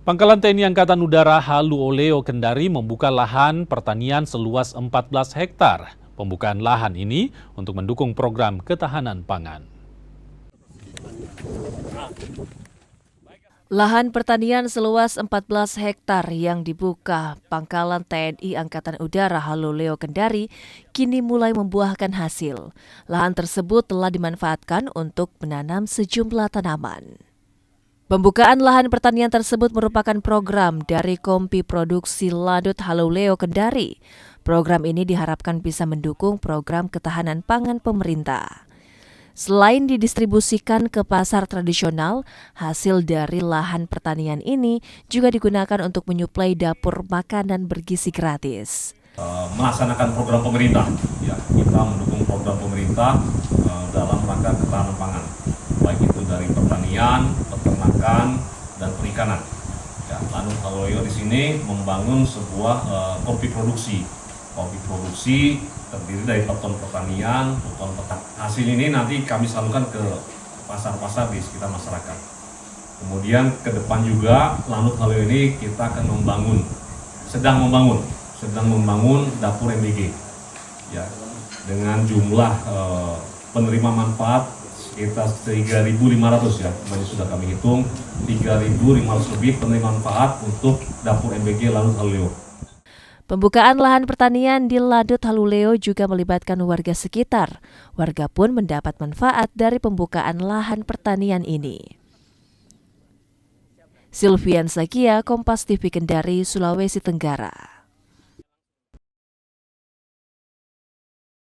Pangkalan TNI Angkatan Udara Halu Oleo Kendari membuka lahan pertanian seluas 14 hektar. Pembukaan lahan ini untuk mendukung program ketahanan pangan. Lahan pertanian seluas 14 hektar yang dibuka Pangkalan TNI Angkatan Udara Halu Oleo Kendari kini mulai membuahkan hasil. Lahan tersebut telah dimanfaatkan untuk menanam sejumlah tanaman. Pembukaan lahan pertanian tersebut merupakan program dari Kompi Produksi Ladut Halu Oleo Kendari. Program ini diharapkan bisa mendukung program ketahanan pangan pemerintah. Selain didistribusikan ke pasar tradisional, hasil dari lahan pertanian ini juga digunakan untuk menyuplai dapur makanan bergizi gratis. Melaksanakan program pemerintah, ya kita mendukung program pemerintah dalam rangka ketahanan pangan, baik itu dari pertanian, peternakan, dan perikanan. Ya, Lanut Halu Oleo di sini membangun sebuah kopi produksi. Kopi produksi terdiri dari ton pertanian, ton peternak. Hasil ini nanti kami salurkan ke pasar-pasar di sekitar masyarakat. Kemudian ke depan juga Lanut Halu Oleo ini kita akan sedang membangun dapur MBG. Ya, dengan jumlah penerima manfaat sekitar 3.500 ya, kemarin sudah kami hitung 3.500 lebih penerima manfaat untuk dapur MBG Lanut Halu Oleo. Pembukaan lahan pertanian di Ladut Halu Oleo juga melibatkan warga sekitar. Warga pun mendapat manfaat dari pembukaan lahan pertanian ini. Sylvian Zakia, Kompas TV Kendari, Sulawesi Tenggara.